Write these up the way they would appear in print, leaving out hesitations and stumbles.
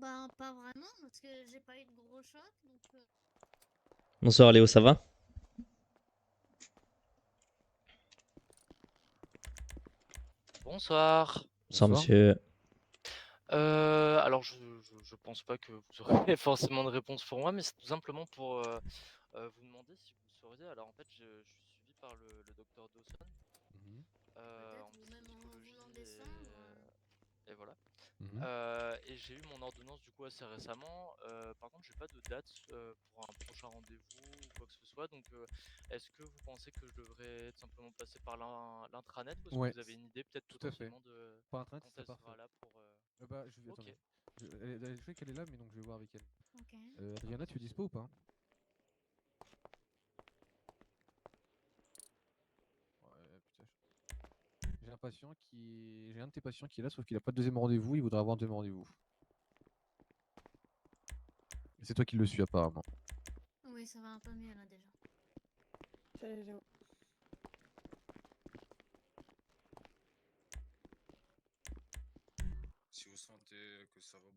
Ben, pas vraiment, parce que j'ai pas eu de gros choc, donc... Bonsoir Léo, ça va? Bonsoir. Bonsoir Bonsoir. monsieur. Alors, je pense pas que vous aurez forcément de réponse pour moi, mais c'est tout simplement pour vous demander si vous sauriez. Alors, en fait, je suis suivi par le docteur Dawson Mhm. en Peut-être, ou même en psychologie voulant descendre. et voilà. Mhm. Et j'ai eu mon ordonnance du coup assez récemment. Par contre, j'ai pas de date pour un prochain rendez-vous ou quoi que ce soit. Donc, est-ce que vous pensez que je devrais tout simplement passer par l'intranet ou est-ce que Ouais, vous avez une idée peut-être tout à fait. potentiellement de Par internet, quand c'est elle parfait. sera là pour... Bah, je vais. Ok. Attendez. Je sais qu'elle est là, mais donc je vais voir avec elle. Ok. Adriana, tu es dispo ou pas? Ouais, putain. J'ai un patient qui. J'ai un de tes patients qui est là, sauf qu'il a pas de deuxième rendez-vous, il voudrait avoir un deuxième rendez-vous. Et c'est toi qui le suis apparemment. Oui, ça va un peu mieux là déjà. Salut Léo. Si vous sentez que ça va.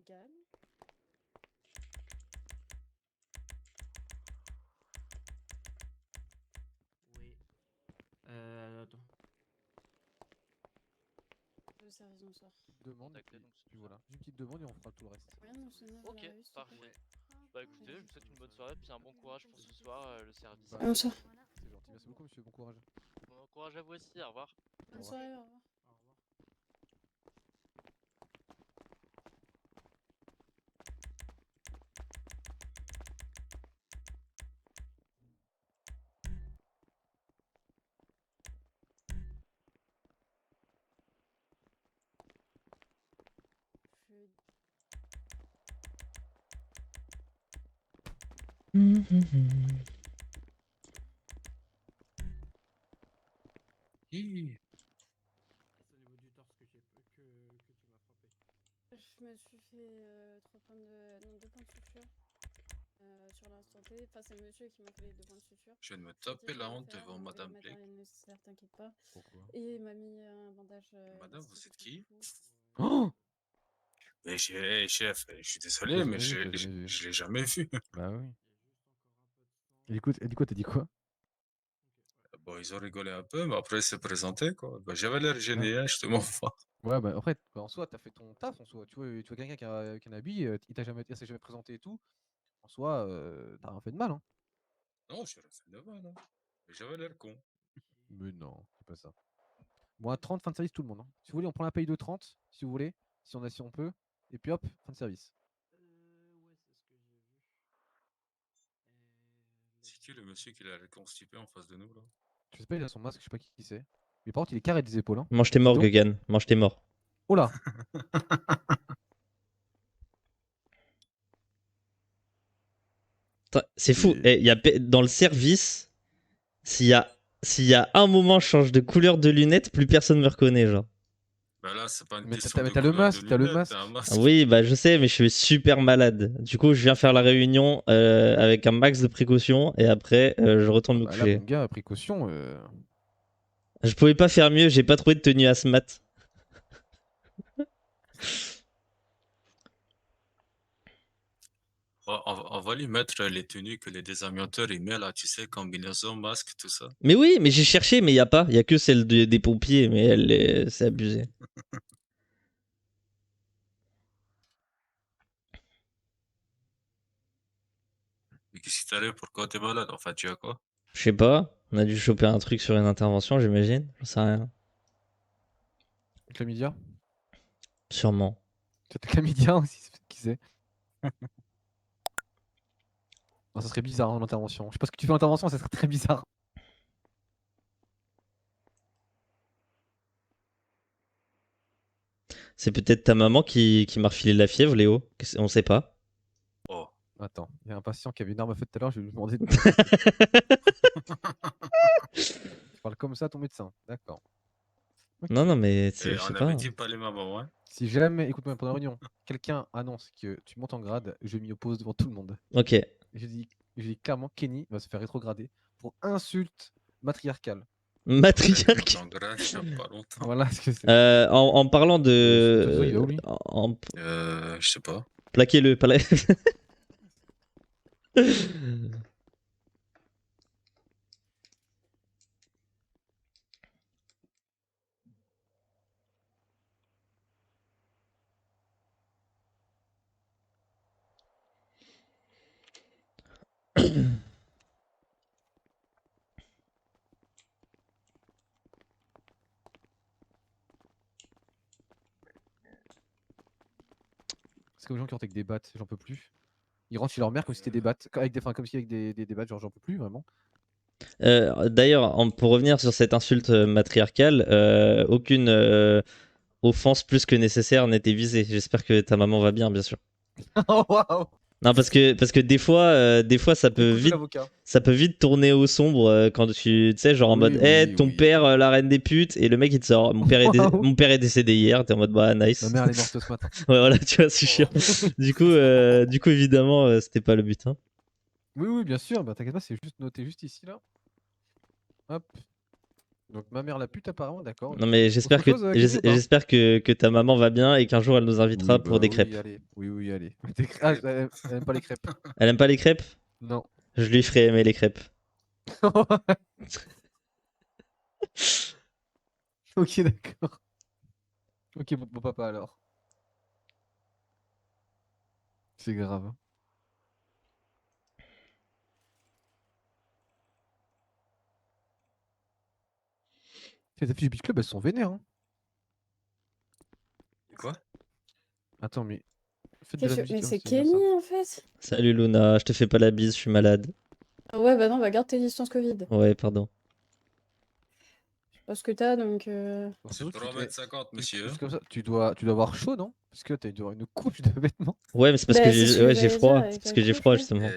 Gagne. Oui. Attends. Le service bonsoir. Demande, et Contacté, puis, donc c'est puis tout ça. voilà. Une petite demande et on fera tout le reste. Rien de sonner à Ok, la rue, s'il te parfait. plaît. Bah écoutez, je vous souhaite une bonne soirée, puis un bon courage pour ce soir, le service. Bah, Bonsoir. Voilà. c'est gentil. Merci beaucoup, monsieur. Bon courage. Bon courage à vous aussi, au revoir. Bonne revoir. soirée, au revoir. Au revoir. Je... Hi. C'est au niveau du torse que tu m'as frappé. je me suis fait 3 points de... non, 2 points de suture sur l'instant T. Enfin, c'est le monsieur qui m'a fait les 2 points de suture. Je viens de me Il m'a dit taper de la rien honte faire, devant on avait le Madame Blake. matériel nécessaire, t'inquiète pas. Pourquoi? Et il m'a mis un bandage. Madame, vous élastique êtes sur qui? le cou. Oh! Mais chef, je suis Je désolé, l'ai mais jamais vu, je l'ai jamais vu. je l'ai jamais vu. Bah oui. Il y a juste encore un peu de sang. Et du coup, t'as dit quoi? Bon, ils ont rigolé un peu, mais après, ils s'est présenté, quoi. Bah, j'avais l'air gêné, Ah. hein, je te mens pas. Ouais, bah après, en soi, t'as fait ton taf en soi. Tu vois quelqu'un qui a un habit, il s'est jamais présenté et tout. En soi, t'as rien fait de mal, hein. Non, je suis resté devant, non. Mais j'avais l'air con. Mais non, c'est pas ça. Bon, à 30, fin de service, tout le monde, hein. Si vous voulez, on prend la paye de 30, si vous voulez, si on peut. Et puis hop, fin de service. Ouais, c'est ce que j'ai vu. C'est qui le monsieur qui l'a constipé en face de nous, là? Je sais pas, il a son masque, je sais pas qui c'est. Mais par contre, il est carré des épaules, hein. Mange tes Dis morts, donc. Gugan. Mange tes morts. Oh là! Putain, c'est fou. Et dans le service, s'il y a un moment je change de couleur de lunettes, plus personne me reconnaît, genre. Bah là, c'est pas une Mais question de t'as le couleur de masque, t'as le lunettes, masque. t'as un masque. Oui, bah je sais, mais je suis super malade. Du coup, je viens faire la réunion avec un max de précautions et après, je retourne me Bah là, coucher. mon gars, précaution. Je pouvais pas faire mieux, j'ai pas trouvé de tenue à ce mat. On va lui mettre les tenues que les désamianteurs ils mettent là, tu sais, combinaison, masque, tout ça. Mais oui, mais j'ai cherché, mais il y a pas. Il y a que celle des pompiers, mais c'est abusé. Mais qu'est-ce qui t'arrive? Pourquoi t'es malade? Enfin, tu as quoi? Je sais pas. On a dû choper un truc sur une intervention, j'imagine. J'en sais rien. Chlamydia? Sûrement. Peut-être chlamydia aussi, qui sait? Non, ça serait bizarre en intervention. Je sais pas ce que tu fais en intervention, ça serait très bizarre. C'est peut-être ta maman qui m'a refilé la fièvre, Léo. On sait pas. Oh. Attends, il y a un patient qui avait une arme à feu tout à l'heure, je vais lui demander de... Tu parles comme ça à ton médecin, d'accord. Ok. Non, non, mais Et je sais on pas. avait dit pas les mamans, hein. Si jamais, écoute-moi, pendant la réunion, quelqu'un annonce que tu montes en grade, je m'y oppose devant tout le monde. Ok. Je dis clairement, Kenny va se faire rétrograder pour insulte matriarcale. Matriarque. En grade, il y a pas longtemps. Voilà ce que c'est. En parlant Ton oiseau, il va où, de. lui Je sais pas. Plaquez-le. Parce que aux gens qui rentrent avec des battes, j'en peux plus. Ils rentrent chez leur mère comme si c'était des battes. Avec des, enfin, comme si avec des battes, genre j'en peux plus vraiment. D'ailleurs, pour revenir sur cette insulte matriarcale, aucune offense plus que nécessaire n'était visée. J'espère que ta maman va bien, bien sûr. Oh waouh! Non, parce que des fois ça peut Écoute vite, l'avocat. ça peut vite tourner au sombre quand tu sais, genre en Oui, mode, oui, ton oui. père, la reine des putes, et le mec il te sort, Waouh. mon père est décédé hier, t'es en mode, bah nice. Ma mère elle est morte ce matin. Ouais, voilà, tu vois, c'est chiant. Du coup, évidemment, c'était pas le but. Hein. Oui, oui, bien sûr. Bah t'inquiète pas, c'est juste noté juste ici là. Hop. Donc ma mère la pute apparemment, d'accord. Non, ok. mais Autre chose, Kenny, ou pas? j'espère que ta maman va bien et qu'un jour elle nous invitera Oui, pour bah des oui, crêpes. allez. Oui, oui, allez. Des crêpes. Ah, elle aime pas les crêpes. Elle aime pas les crêpes? Non. Je lui ferai aimer les crêpes. Ok, d'accord. Ok, bon papa alors. C'est grave. Les affiches du Beach Club, elles sont vénères. Hein. Quoi? Attends, mais. Faites de la musique. Mais hein, c'est bien ça. Kenny en fait. Salut Luna, je te fais pas la bise, je suis malade. Ah ouais, bah non, bah garde tes distances Covid. Ouais, pardon. Je sais pas ce que t'as donc. Bon, C'est surtout que 3,50 m, monsieur. juste comme ça, tu dois avoir chaud, non? Parce que t'as dû avoir une couche de vêtements. Ouais, mais c'est parce Bah, que c'est ce que j'ai j'allais froid. dire C'est avec parce la que j'ai couche, froid ouais. justement.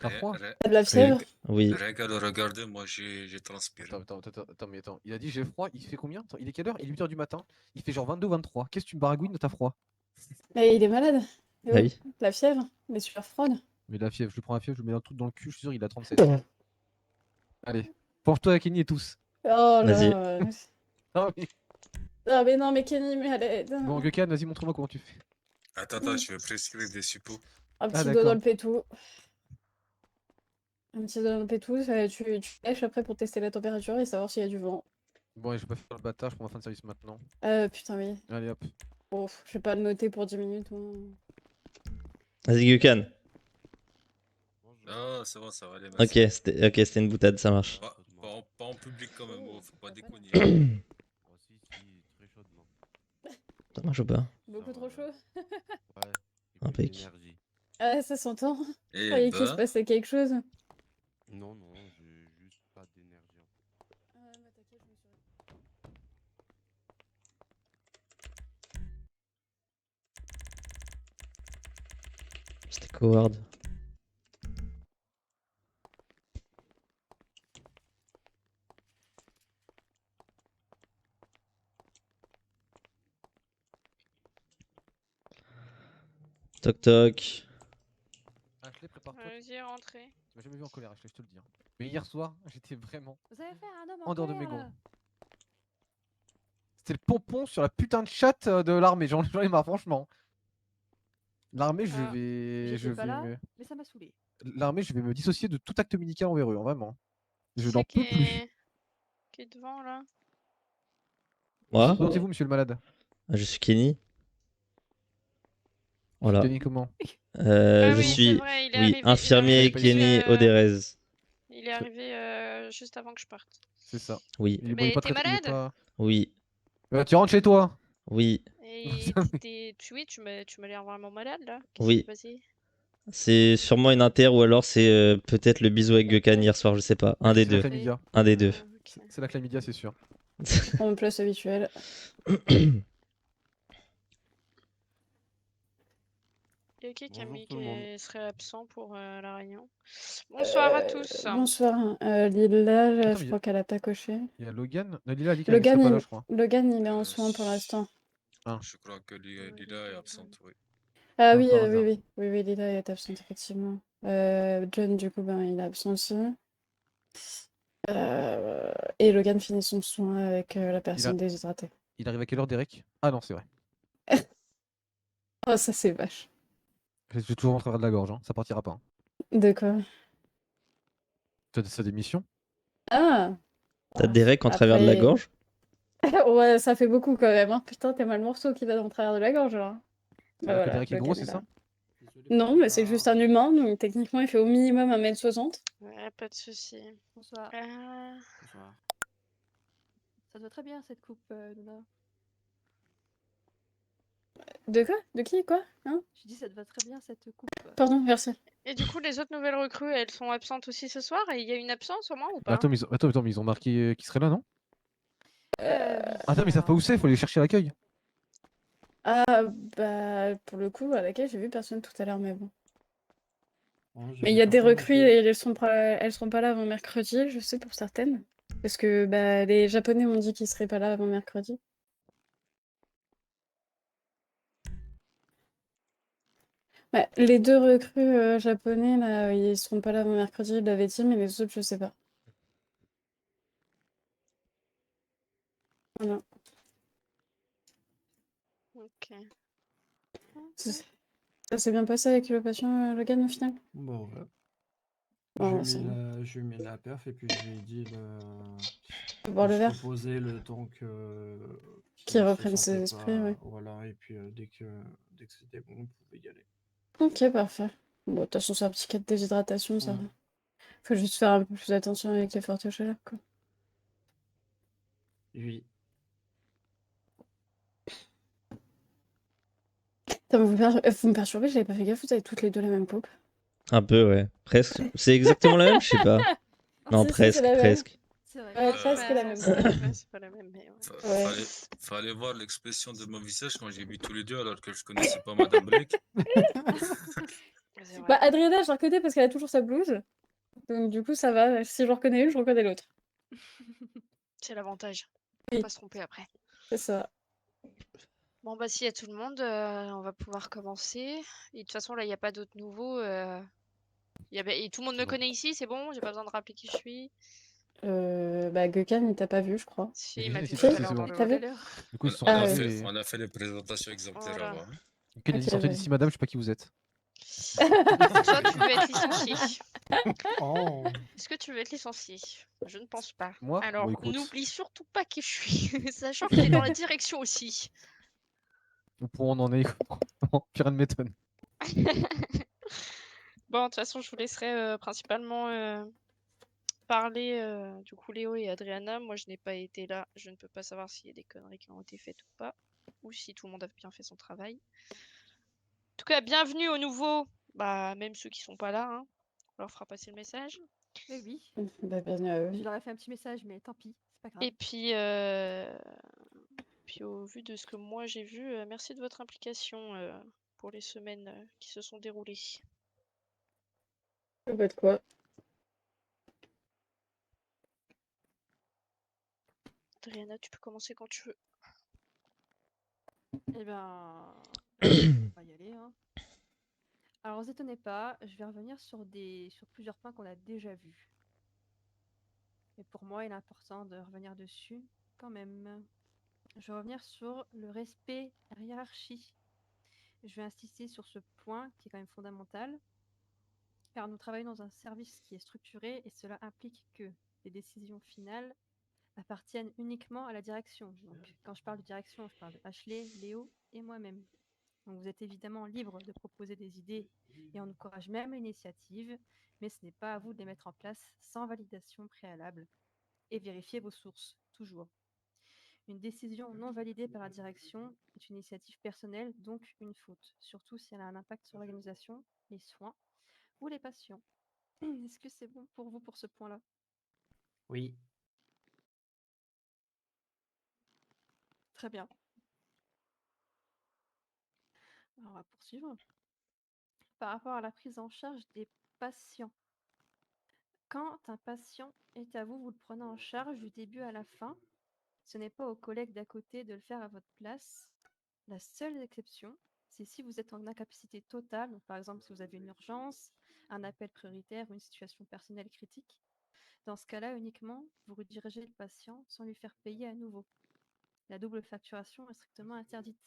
T'as froid? T'as de la fièvre? Oui. Regardez, moi j'ai transpiré. Attends, mais attends. Il a dit j'ai froid, il fait combien? Attends, il est quelle heure? Il est 8h du matin. Il fait genre 22-23. Qu'est-ce que tu me baragouines? T'as froid? Mais il est malade. Ah oui. La fièvre, mais super froide. Mais la fièvre, je lui prends la fièvre, je lui mets un truc dans le cul, je suis sûr il a 37. Allez, penche-toi à Kenny et tous. Oh Vas-y. là. Ah oui. Ah mais non, mais Kenny, mais à l'aide. Bon, Gökhan, vas-y, montre-moi comment tu fais. Attends, je vais prescrire des suppos. Un petit doigt d'accord. dans le pétou. Un petit doigt dans le pétou, tu lèches après pour tester la température et savoir s'il y a du vent. Bon, allez, je vais pas faire le bâtard, je prends ma fin de service maintenant. Putain, oui. Allez, hop. Bon, je vais pas le noter pour 10 minutes. Hein. Vas-y, Gukan. Ah, c'est bon, ça va aller. Ok, c'était une boutade, ça marche. Pas en public quand même, faut pas déconner. Ça marche ou pas? Beaucoup trop chaud. Impec. Ah, ça s'entend. Eh Je croyais qu'il se ben, passait quelque chose. Non, non, j'ai juste pas d'énergie. Bah t'inquiète, je me suis... C'était coward. Toc toc. Ashley, prépare-toi. Vas-y, rentrez. Tu m'as jamais vu en colère, Ashley, je te le dis. Hein. Mais hier soir, j'étais vraiment Vous allez faire un homme en dehors de mes gonds. C'était le pompon sur la putain de chatte de l'armée, j'en ai marre, franchement. L'armée, je Ah, vais. J'étais pas là, mais ça m'a saoulé. L'armée, je vais me dissocier de tout acte médical envers eux, hein, vraiment. Je n'en C'est peux plus. qui est devant là? Moi? Présentez-vous, monsieur le malade. Je suis Kenny. Voilà. Kenny comment? Je oui, suis c'est vrai, il est arrivé- il est infirmier arrivé Kenny juste, Oderez. Il est arrivé juste avant que je parte. C'est ça. Oui. Il est Mais pas t'es très- il est malade pas- Oui. Tu rentres chez toi. Oui. Et oui, tu m'as l'air vraiment malade là. Oui. Qu'est-ce qui s'est passé? C'est sûrement une inter ou alors c'est peut-être le bisou avec Gökhan hier soir, je sais pas. Un des C'est la deux. chlamydia. Un des deux. C'est la chlamydia, c'est sûr. En place habituelle. Il y a qui Bonjour Camille tout le monde. qui serait absent pour la réunion. Bonsoir à tous. Bonsoir. Lila, Attends, je mais crois qu'elle a pas coché. il y a Logan. Non, Lila a dit qu'elle ne serait pas là, je crois. Logan, il est en soin pour l'instant. Je crois que Lila est absente, oui. Ah Comme oui, par oui, hasard. oui, Lila est absente, effectivement. John, du coup, ben, il est absent aussi. Et Logan finit son soin avec la personne déshydratée. Il arrive à quelle heure, Derek? Ah non, c'est vrai. Oh, ça, c'est vache. Je suis toujours en travers de la gorge, hein. Ça partira pas. Hein. De quoi? Ça des missions? Ah! T'as Derek en travers de la Après... gorge? Ouais, ça fait beaucoup quand même. Hein. Putain, t'es mal le morceau qui va dans le travers de la gorge, là. Bah, Alors que voilà, Derek est gros, Logan c'est est là. ça? Non, mais c'est juste un humain, donc techniquement, il fait au minimum 1m60. Ouais, pas de souci. Bonsoir. Bonsoir. Ça te va très bien cette coupe, Luna. De quoi? De qui? Quoi? Hein? Je dis ça te va très bien cette coupe. Pardon, merci. Et du coup, les autres nouvelles recrues, elles sont absentes aussi ce soir? Et il y a une absence au moins ou pas? Attends, mais ils ont marqué qu'ils seraient là, non? Oui, Attends, mais ils savent pas où c'est, il faut les chercher à l'accueil. Ah, bah, pour le coup, à laquelle j'ai vu personne tout à l'heure, mais bon. Bon, j'ai Mais il vu y a des personne non recrues plus. et elles seront pas là avant mercredi, je sais pour certaines. Parce que bah, les Japonais m'ont dit qu'ils seraient pas là avant mercredi. Bah, les 2 recrues japonais, là, ils seront pas là avant mercredi, ils l'avaient dit, mais les autres, je sais pas. Voilà. Ok. Ça s'est bien passé avec le patient Logan au final? Bon, ouais. Bon, Je lui ai mis la perf et puis je lui ai dit boire de le se verre? reposer le temps Qu'il qu'il se reprenne ses sentait esprits, pas. ouais. Voilà, et puis dès que c'était bon, on pouvait y aller. Ok, parfait. Bon, de toute façon, c'est un petit cas de déshydratation, ça va. Faut juste faire un peu plus attention avec les fortes chaleurs, quoi. Oui. Putain, vous me perturbez, j'avais pas fait gaffe, vous avez toutes les deux la même coupe. Un peu, ouais. Presque. C'est exactement la même, je sais pas. Non, Si, c'est presque, la même. presque. C'est vrai. Ouais, presque la même. C'est pas la même, mais ouais. Ouais. Fallait voir l'expression de mon visage quand j'ai vu tous les deux alors que je connaissais pas Madame Blake. C'est vrai. Bah, Adriana, je la reconnais parce qu'elle a toujours sa blouse. Donc, du coup, ça va. Si je reconnais une, je reconnais l'autre. C'est l'avantage. Oui. Faut pas se tromper après. C'est ça. Bon, bah, s'il y a tout le monde, on va pouvoir commencer. Et de toute façon, là, il n'y a pas d'autres nouveaux. Et tout le monde me connaît ici, c'est bon? J'ai pas besoin de rappeler qui je suis. Bah, Gökhan, il t'a pas vu, je crois. Si, il m'a vu Si, tout à si, l'heure c'est dans bon. le T'as hall. vu? Du coup, ils se sont On a présentés fait, et- on a fait les présentations exemplaires Voilà. avant. Ok, il a dit Ok, sortez ouais. d'ici, madame, je sais pas qui vous êtes. Toi, tu veux être licencié. Oh. Est-ce que tu veux être licencié? Je ne pense pas. Moi? Alors, Bon, écoute. n'oublie surtout pas qui je suis, sachant que t'es dans la direction aussi. Au point où on en est, plus rien ne m'étonne. Bon, de toute façon, je vous laisserai principalement parler du coup Léo et Adriana. Moi, je n'ai pas été là. Je ne peux pas savoir s'il y a des conneries qui ont été faites ou pas, ou si tout le monde a bien fait son travail. En tout cas, bienvenue aux nouveaux. Bah, même ceux qui sont pas là, hein. On leur fera passer le message. Mais oui. Bah, bienvenue à eux. Je leur ai fait un petit message, mais tant pis, c'est pas grave. Et puis au vu de ce que moi j'ai vu, merci de votre implication pour les semaines qui se sont déroulées. Pas de quoi. Adriana, tu peux commencer quand tu veux. Eh ben, on va y aller, hein. Alors, vous étonnez pas, je vais revenir sur plusieurs points qu'on a déjà vus. Et pour moi, il est important de revenir dessus quand même. Je vais revenir sur le respect et la hiérarchie. Je vais insister sur ce point qui est quand même fondamental, car nous travaillons dans un service qui est structuré et cela implique que les décisions finales appartiennent uniquement à la direction. Donc, quand je parle de direction, je parle de Ashley, Léo et moi-même. Donc, vous êtes évidemment libre de proposer des idées et on encourage même l'initiative, mais ce n'est pas à vous de les mettre en place sans validation préalable. Et vérifiez vos sources, toujours. Une décision non validée par la direction est une initiative personnelle, donc une faute, surtout si elle a un impact sur l'organisation, les soins ou les patients. Est-ce que c'est bon pour vous pour ce point-là? Oui. Très bien. Alors, on va poursuivre. par rapport à la prise en charge des patients. Quand un patient est à vous, vous le prenez en charge du début à la fin. Ce n'est pas aux collègues d'à côté de le faire à votre place. La seule exception, c'est si vous êtes en incapacité totale, donc par exemple si vous avez une urgence, un appel prioritaire ou une situation personnelle critique. Dans ce cas-là, uniquement, vous redirigez le patient sans lui faire payer à nouveau. La double facturation est strictement interdite.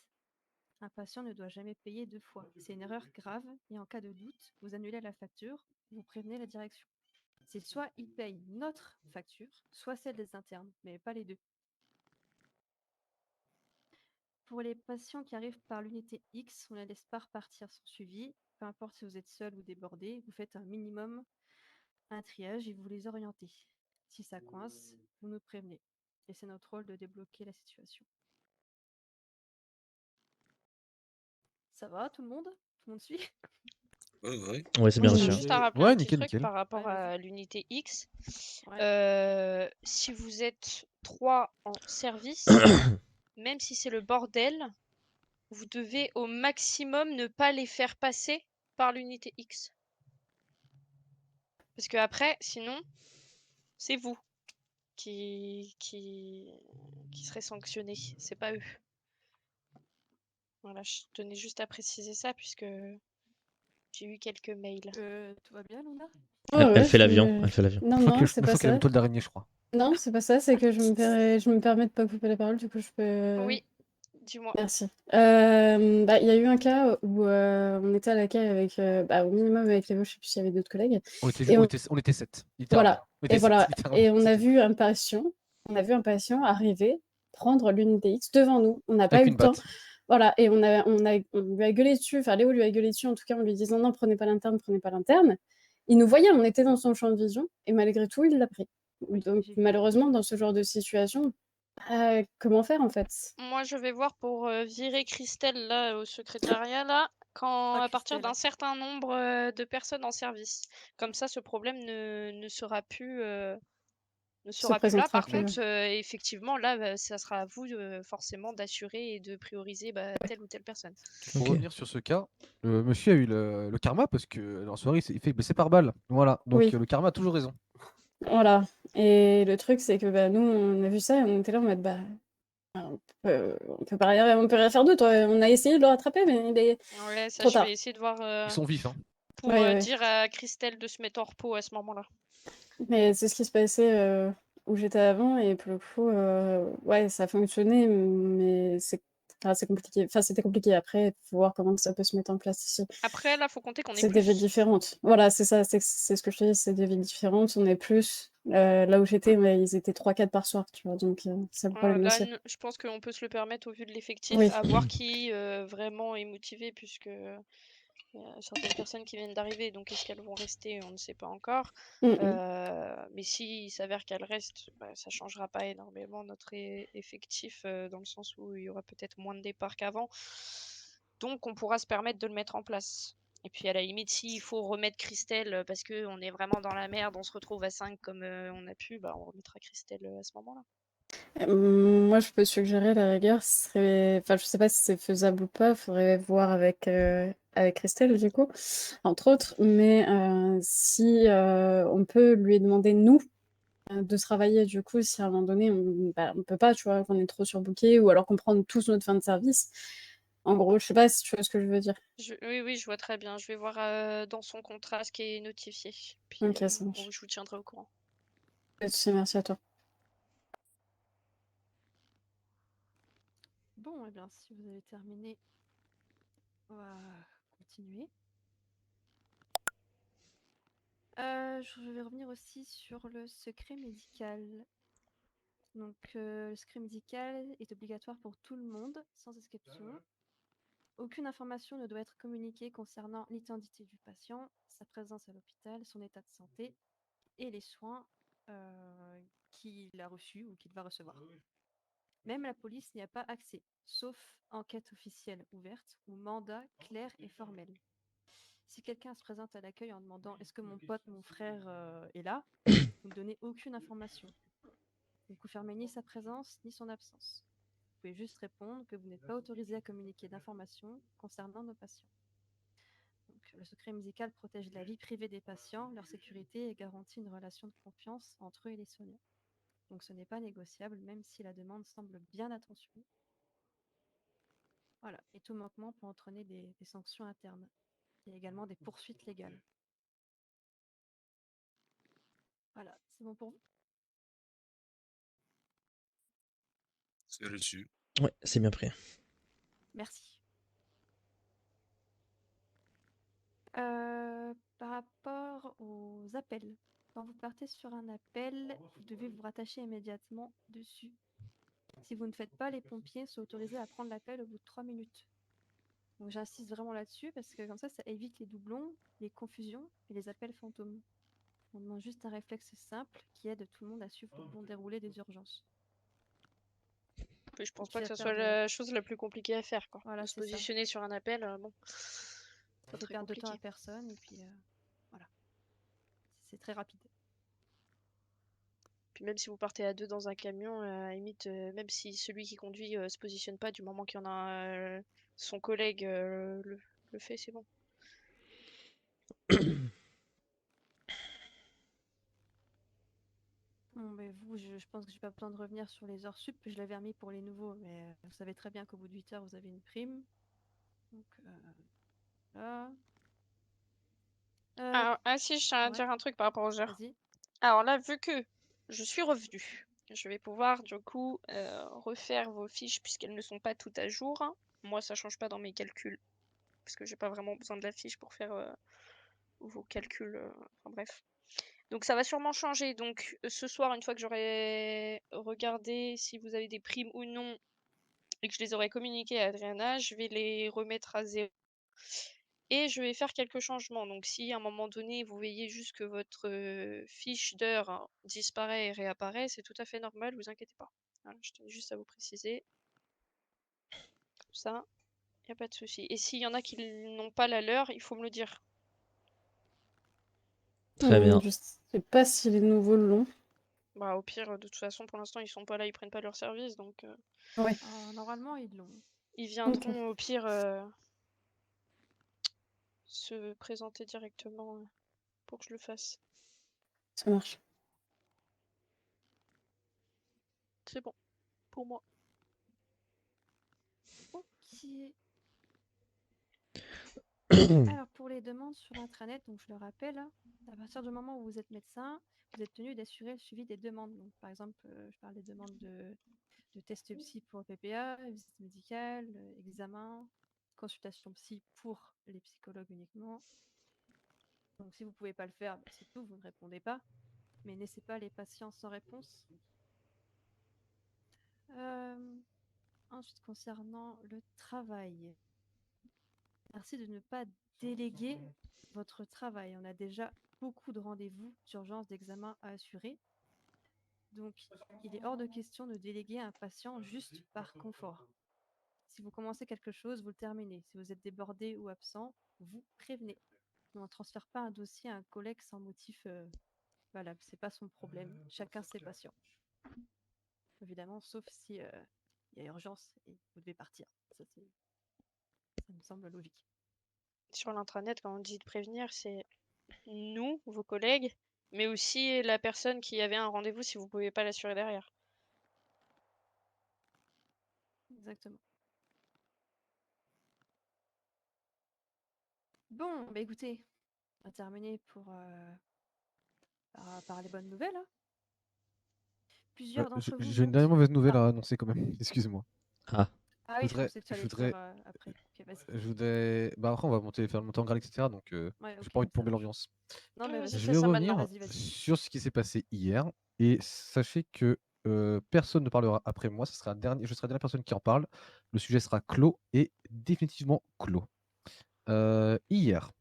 Un patient ne doit jamais payer 2 fois. C'est une erreur grave et en cas de doute, vous annulez la facture, vous prévenez la direction. C'est soit il paye notre facture, soit celle des internes, mais pas les deux. Pour les patients qui arrivent par l'unité X, on ne les laisse pas repartir sans suivi. Peu importe si vous êtes seul ou débordé, vous faites un minimum, un triage et vous les orientez. Si ça coince, vous nous prévenez. Et c'est notre rôle de débloquer la situation. Ça va, tout le monde? Tout le monde suit? Ouais. Ouais, c'est bien J'ai reçu. juste à rappeler Ouais, un petit nickel, truc nickel. par rapport Ouais, vas-y. à l'unité X. Ouais. Si vous êtes 3 en service, même si c'est le bordel, vous devez au maximum ne pas les faire passer par l'unité X. Parce que après, sinon, c'est vous qui serez sanctionné, c'est pas eux. Voilà, je tenais juste à préciser ça puisque j'ai eu quelques mails. Tout va bien, Luna? Elle fait l'avion. Elle fait l'avion. Non, Je crois non, que c'est je pas sens qu'il a ça. une toile d'araignée, je crois. Non, c'est pas ça, c'est que je me permets de pas couper la parole, du coup je peux... Oui, dis-moi. Merci. Bah, il y a eu un cas où on était à l'accueil avec, au minimum avec Léo, je sais plus s'il y avait d'autres collègues. Et On était 7, littéralement. voilà, On était et 7, voilà. littéralement. Et on a C'était vu un patient arriver, prendre l'unité X devant nous. On n'a pas avec eu une le temps. batte. Voilà, et on lui a gueulé dessus, enfin Léo lui a gueulé dessus, en tout cas en lui disant non, prenez pas l'interne, prenez pas l'interne. Il nous voyait, on était dans son champ de vision, et malgré tout, il l'a pris. Donc malheureusement, dans ce genre de situation, comment faire en fait? Moi, je vais voir pour virer Christelle là au secrétariat là, à partir d'un certain nombre de personnes en service. Comme ça, ce problème ne sera plus là. présentera Par plus. contre, effectivement, là, ça sera à vous forcément d'assurer et de prioriser telle ou telle personne. Pour revenir sur ce cas, le monsieur a eu le karma parce que en soirée, il fait blesser par balle. Voilà, donc Oui. le karma a toujours raison. Voilà, et le truc, c'est que nous, on a vu ça et on était là en mode on peut pas on peut rien faire d'autre. On a essayé de le rattraper, mais il est Ouais, ça, trop je tard. vais essayer de voir Ils sont vifs, hein. pour Ouais. dire à Christelle de se mettre en repos à ce moment-là. Mais c'est ce qui se passait où j'étais avant, et pour le coup, ouais, ça a fonctionné, mais c'est compliqué. Enfin, c'était compliqué. Après, il faut voir comment ça peut se mettre en place ici. Après, là, faut compter qu'on est C'est des villes plus. différentes. Voilà, c'est ça, c'est ce que je te dis, c'est des villes différentes. On est plus. Là où j'étais, ils étaient 3-4 par soir, tu vois, donc c'est le problème Là, aussi. je pense qu'on peut se le permettre au vu de l'effectif, Oui. à voir qui vraiment est motivé, puisque y a certaines personnes qui viennent d'arriver, donc est-ce qu'elles vont rester, on ne sait pas encore. Mais s'il s'avère qu'elles restent, ça changera pas énormément notre effectif, dans le sens où il y aura peut-être moins de départs qu'avant. Donc on pourra se permettre de le mettre en place. Et puis à la limite, s'il faut remettre Christelle parce qu'on est vraiment dans la merde, on se retrouve à 5 comme on a pu, on remettra Christelle à ce moment-là. Moi, je peux suggérer à la rigueur, ce serait... Enfin, je sais pas si c'est faisable ou pas, faudrait voir avec Christelle, du coup, entre autres, mais si on peut lui demander, nous, de travailler, du coup, si à un moment donné, on peut pas, tu vois, qu'on est trop surbooké, ou alors qu'on prend tous notre fin de service. En gros, je sais pas si tu vois ce que je veux dire. Oui, je vois très bien. Je vais voir dans son contrat ce qui est notifié. Puis Ok, ça marche. je vous tiendrai au courant. Pas de souci, merci à toi. Bon, eh bien, si vous avez terminé, on va continuer. Je vais revenir aussi sur le secret médical. Donc, le secret médical est obligatoire pour tout le monde, sans exception. Aucune information ne doit être communiquée concernant l'identité du patient, sa présence à l'hôpital, son état de santé et les soins qu'il a reçus ou qu'il va recevoir. Même la police n'y a pas accès, sauf enquête officielle ouverte ou mandat clair et formel. Si quelqu'un se présente à l'accueil en demandant « Est-ce que mon pote, mon frère est là ?», vous ne donnez aucune information. Vous ne confirmez ni sa présence ni son absence. Vous pouvez juste répondre que vous n'êtes pas autorisé à communiquer d'informations concernant nos patients. Donc, le secret médical protège la vie privée des patients, leur sécurité et garantit une relation de confiance entre eux et les soignants. Donc ce n'est pas négociable, même si la demande semble bien attentionnée. Voilà, et tout manquement peut entraîner des sanctions internes. Il y a également des poursuites légales. Voilà, c'est bon pour vous? C'est reçu. Ouais, c'est bien pris. Merci. Par rapport aux appels, quand vous partez sur un appel, vous devez vous rattacher immédiatement dessus. Si vous ne faites pas, les pompiers sont autorisés à prendre l'appel au bout de 3 minutes. Donc j'insiste vraiment là-dessus parce que comme ça évite les doublons, les confusions et les appels fantômes. On demande juste un réflexe simple qui aide tout le monde à suivre le bon déroulé des urgences. Puis je pense puis pas que ça ce soit perd la chose la plus compliquée à faire, quoi. Voilà, De se c'est ça. positionner sur un appel, bon, Ça pas fait très perdre de temps à compliqué. personne et puis voilà. C'est très rapide. Puis même si vous partez à 2 dans un camion, à la limite, même si celui qui conduit se positionne pas, du moment qu'il y en a son collègue le fait, c'est bon. Bon, mais vous, je pense que j'ai pas besoin de revenir sur les heures sup. Je l'avais remis pour les nouveaux, mais vous savez très bien qu'au bout de 8 heures, vous avez une prime. Donc, voilà. Ah si, je tiens à ouais. dire un truc par rapport aux heures. Vas-y. Alors là, vu que je suis revenue, je vais pouvoir du coup refaire vos fiches puisqu'elles ne sont pas toutes à jour. Moi, ça change pas dans mes calculs parce que j'ai pas vraiment besoin de la fiche pour faire vos calculs. Enfin bref. Donc ça va sûrement changer. Donc ce soir, une fois que j'aurai regardé si vous avez des primes ou non et que je les aurai communiquées à Adriana, je vais les remettre à 0. Et je vais faire quelques changements. Donc si à un moment donné, vous voyez juste que votre fiche d'heure disparaît et réapparaît, c'est tout à fait normal, vous inquiétez pas. Voilà, je tenais juste à vous préciser. Comme ça, il n'y a pas de souci. Et s'il y en a qui n'ont pas la leur, il faut me le dire. Très bien. Je sais pas si les nouveaux l'ont. Bah, au pire, de toute façon, pour l'instant, ils sont pas là, ils prennent pas leur service, donc Ouais. Normalement, ils l'ont. ils viendront au pire se présenter directement pour que je le fasse. Ça marche. C'est bon, pour moi. Ok. Alors, pour les demandes sur l'intranet, donc je le rappelle, à partir du moment où vous êtes médecin, vous êtes tenu d'assurer le suivi des demandes. Donc, par exemple, je parle des demandes de tests psy pour PPA, visite médicale, examen, consultation psy pour les psychologues uniquement. Donc, si vous ne pouvez pas le faire, bah, c'est tout, vous ne répondez pas. Mais laissez pas les patients sans réponse. Ensuite, concernant le travail, merci de ne pas déléguer votre travail. On a déjà beaucoup de rendez-vous d'urgence d'examen à assurer. Donc, il est hors de question de déléguer un patient juste par confort. Si vous commencez quelque chose, vous le terminez. Si vous êtes débordé ou absent, vous prévenez. On ne transfère pas un dossier à un collègue sans motif valable. Ce n'est pas son problème. Chacun ses patients. Évidemment, sauf si il y a urgence et vous devez partir. Ça me semble logique. Sur l'intranet, quand on dit de prévenir, c'est nous, vos collègues, mais aussi la personne qui avait un rendez-vous si vous ne pouvez pas l'assurer derrière. Exactement. Bon, bah écoutez, on va terminer par les bonnes nouvelles. Hein. Plusieurs d'entre vous. J'ai une dernière mauvaise nouvelle à annoncer quand même. Excusez-moi. Ah. Ah oui, je pensais que tu allais le dire après. Ok, vas-y. Je voudrais. Bah après, on va faire le montant en grade, etc. Donc, Ouais, j'ai ok, pas envie de ça plomber marche. l'ambiance. Non, mais vas-y, Je fais vais ça maintenant, revenir vas-y. sur ce qui s'est passé hier. Et sachez que personne ne parlera après moi. Je serai la dernière personne qui en parle. Le sujet sera clos et définitivement clos. Hier,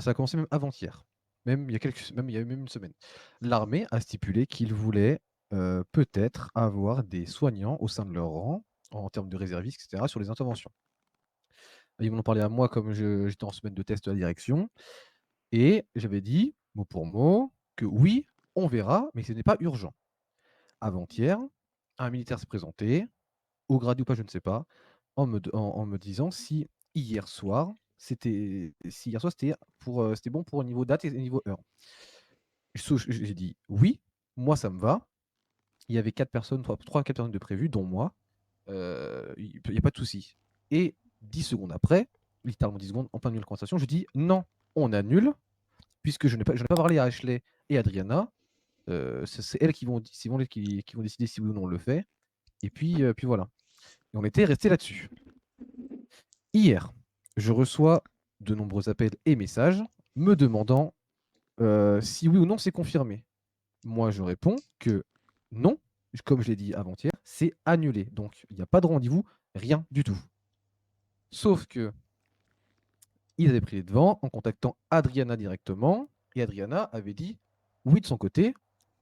ça a commencé même avant-hier. Même il y a même une semaine. L'armée a stipulé qu'il voulait peut-être avoir des soignants au sein de leur rang, en termes de réservistes, etc., sur les interventions. Ils m'en ont parlé à moi comme j'étais en semaine de test de la direction. Et j'avais dit, mot pour mot, que oui, on verra, mais que ce n'est pas urgent. Avant-hier, un militaire s'est présenté, au grade ou pas, je ne sais pas, en me disant si hier soir, si hier soir c'était bon pour niveau date et niveau heure. J'ai dit oui, moi ça me va. Il y avait 4 personnes, 3-4 personnes de prévues, dont moi. Il n'y a pas de souci. Et 10 secondes après, littéralement 10 secondes, en plein milieu de la conversation, je dis non, on annule, puisque je n'ai pas parlé à Ashley et Adriana. C'est elles qui vont décider si oui ou non on le fait. Et puis voilà. Et on était resté là-dessus. Hier, je reçois de nombreux appels et messages me demandant si oui ou non c'est confirmé. Moi, je réponds que non, comme je l'ai dit avant-hier, c'est annulé. Donc, il n'y a pas de rendez-vous, rien du tout. Sauf que ils avaient pris les devants en contactant Adriana directement, et Adriana avait dit oui de son côté,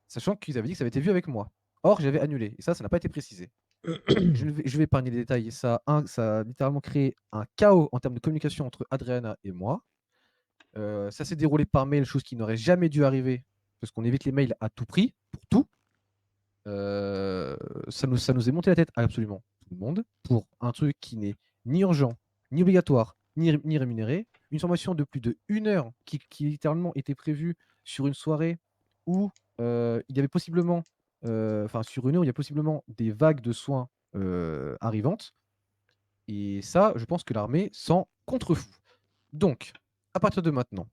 sachant qu'ils avaient dit que ça avait été vu avec moi. Or, j'avais annulé, et ça n'a pas été précisé. Je vais épargner les détails. Ça a littéralement créé un chaos en termes de communication entre Adriana et moi. Ça s'est déroulé par mail, chose qui n'aurait jamais dû arriver, parce qu'on évite les mails à tout prix, pour tout. Ça nous est monté la tête à absolument tout le monde, pour un truc qui n'est ni urgent, ni obligatoire, ni rémunéré. Une formation de plus de 1 heure qui littéralement était prévue sur une soirée où il y avait possiblement, sur 1 heure, il y a possiblement des vagues de soins arrivantes. Et ça, je pense que l'armée s'en contrefout. Donc, à partir de maintenant,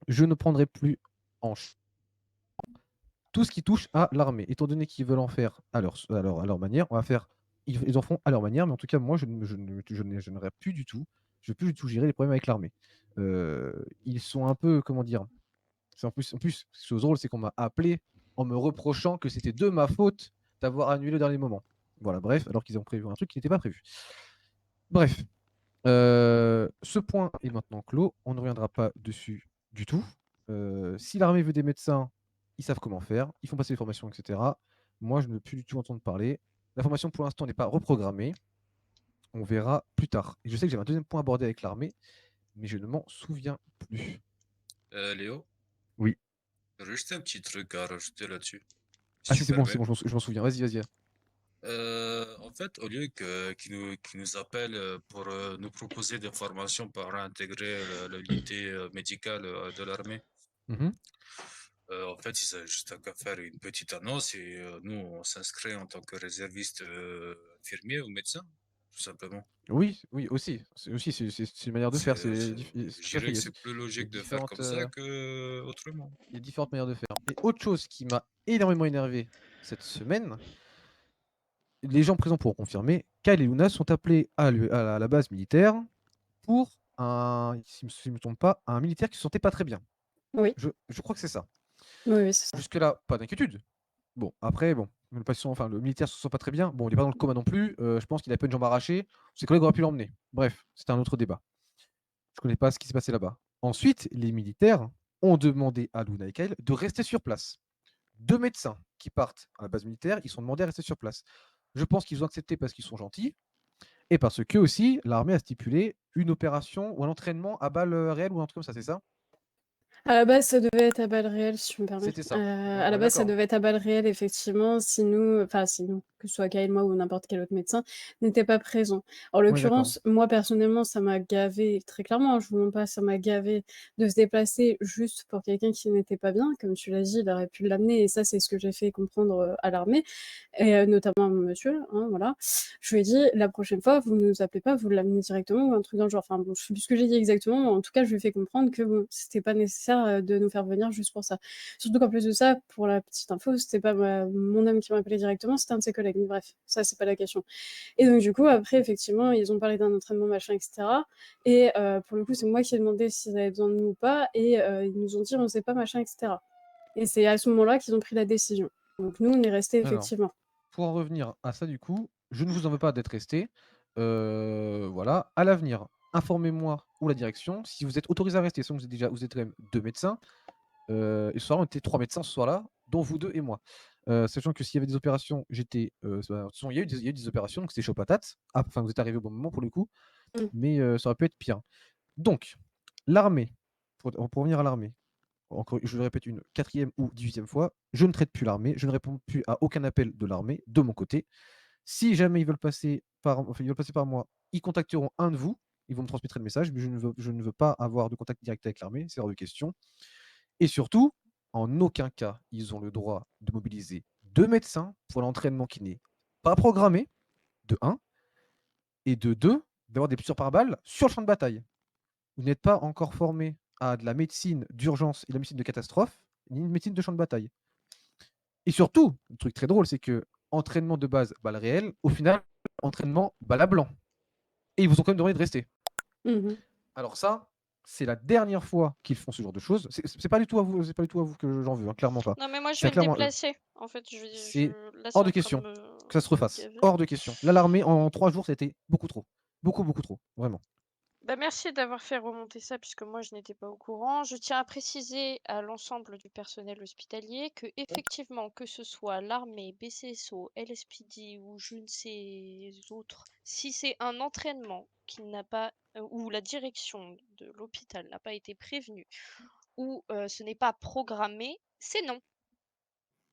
je ne prendrai plus en tout ce qui touche à l'armée. Étant donné qu'ils veulent en faire à leur manière, on va faire. Ils en font à leur manière, mais en tout cas, moi, je n'aurais plus du tout. Je ne veux plus du tout gérer les problèmes avec l'armée. Ils sont un peu, comment dire. En plus, chose drôle, c'est qu'on m'a appelé en me reprochant que c'était de ma faute d'avoir annulé au dernier moment. Voilà, bref, alors qu'ils ont prévu un truc qui n'était pas prévu. Bref, ce point est maintenant clos. On ne reviendra pas dessus du tout. Si l'armée veut des médecins, ils savent comment faire. Ils font passer les formations, etc. Moi, je ne veux plus du tout entendre parler. La formation, pour l'instant, n'est pas reprogrammée. On verra plus tard. Et je sais que j'avais un deuxième point abordé avec l'armée, mais je ne m'en souviens plus. Léo? Oui. J'aurais juste un petit truc à rajouter là-dessus. Ah si, c'est bon, je m'en souviens. Vas-y. En fait, au lieu qu'ils nous appellent pour nous proposer des formations pour intégrer l'unité médicale de l'armée, en fait, ils ont juste qu'à faire une petite annonce et nous, on s'inscrit en tant que réserviste infirmier ou médecin, tout simplement. Oui, aussi. C'est une manière de faire. Je dirais que c'est plus logique de faire comme ça qu'autrement. Il y a différentes manières de faire. Et autre chose qui m'a énormément énervé cette semaine, les gens présents pourront confirmer, Kyle et Luna sont appelés à la base militaire pour si je ne me trompe pas, un militaire qui ne se sentait pas très bien. Oui. Je crois que c'est ça. Oui, c'est ça. Jusque-là, pas d'inquiétude. Bon, après, le militaire se sent pas très bien. Bon, il n'est pas dans le coma non plus. Je pense qu'il a pas une jambe arrachée. Ses collègues auraient pu l'emmener. Bref, c'était un autre débat. Je connais pas ce qui s'est passé là-bas. Ensuite, les militaires ont demandé à Luna et Kyle de rester sur place. 2 médecins qui partent à la base militaire, ils sont demandés à rester sur place. Je pense qu'ils ont accepté parce qu'ils sont gentils et parce que aussi l'armée a stipulé une opération ou un entraînement à balles réelles ou un truc comme ça, c'est ça? À la base, ça devait être à balles réelles, si je me permets. C'était ça. À la base, ça devait être à balles réelles, effectivement, si nous, que ce soit Kyle, moi ou n'importe quel autre médecin, n'était pas présent. En l'occurrence, moi, personnellement, ça m'a gavé, très clairement, je vous mens pas, ça m'a gavé de se déplacer juste pour quelqu'un qui n'était pas bien. Comme tu l'as dit, il aurait pu l'amener, et ça, c'est ce que j'ai fait comprendre à l'armée, et notamment à mon monsieur, hein, voilà. Je lui ai dit, la prochaine fois, vous ne nous appelez pas, vous l'amenez directement, ou un truc dans le genre. Enfin, bon, je sais plus ce que j'ai dit exactement, mais en tout cas, je lui ai fait comprendre que bon, c'était pas nécessaire de nous faire venir juste pour ça. Surtout qu'en plus de ça, pour la petite info, c'était pas mon homme qui m'a appelé directement, c'était un de ses collègues. Mais bref, ça, c'est pas la question. Et donc, du coup, après, effectivement, ils ont parlé d'un entraînement, machin, etc. Et pour le coup, c'est moi qui ai demandé s'ils avaient besoin de nous ou pas. Et ils nous ont dit, on sait pas, machin, etc. Et c'est à ce moment-là qu'ils ont pris la décision. Donc, nous, on est restés, effectivement. Alors, pour en revenir à ça, du coup, je ne vous en veux pas d'être resté. Voilà. À l'avenir, informez-moi ou la direction si vous êtes autorisé à rester. Sinon, vous êtes quand même 2 médecins. Et ce soir, on était 3 médecins ce soir-là, dont vous 2 et moi. Sachant que s'il y avait des opérations, il y a eu des opérations, donc c'était chaud patate. Ah, enfin, vous êtes arrivé au bon moment pour le coup, mais ça aurait pu être pire. Donc, l'armée, pour revenir à l'armée, encore, je le répète une 4e ou 18e fois, je ne traite plus l'armée, je ne réponds plus à aucun appel de l'armée de mon côté. Si jamais ils veulent passer par moi, ils contacteront un de vous ils vont me transmettre le message, mais je ne veux pas avoir de contact direct avec l'armée, c'est hors de question. Et surtout, en aucun cas, ils ont le droit de mobiliser 2 médecins pour l'entraînement qui n'est pas programmé, de 1, et de 2, d'avoir des blessures par balle sur le champ de bataille. Vous n'êtes pas encore formé à de la médecine d'urgence et de la médecine de catastrophe, ni une médecine de champ de bataille. Et surtout, le truc très drôle, c'est que entraînement de base, balle réelle, au final, entraînement, balle à blanc. Et ils vous ont quand même demandé de rester. Mhm. Alors ça, c'est la dernière fois qu'ils font ce genre de choses. C'est pas du tout à vous, c'est pas du tout à vous que j'en veux, hein, clairement pas. Non, mais moi, je C'est vais me clairement déplacer. En fait, c'est là, hors en de train question me que ça se refasse. gaver. Hors de question. Là, l'armée, en 3 jours, c'était beaucoup trop. Beaucoup, beaucoup trop. Vraiment. Bah, merci d'avoir fait remonter ça, puisque moi, je n'étais pas au courant. Je tiens à préciser à l'ensemble du personnel hospitalier que, effectivement, que ce soit l'armée, BCSO, LSPD ou je ne sais autres, si c'est un entraînement qui n'a pas, où la direction de l'hôpital n'a pas été prévenue, ou ce n'est pas programmé, c'est non.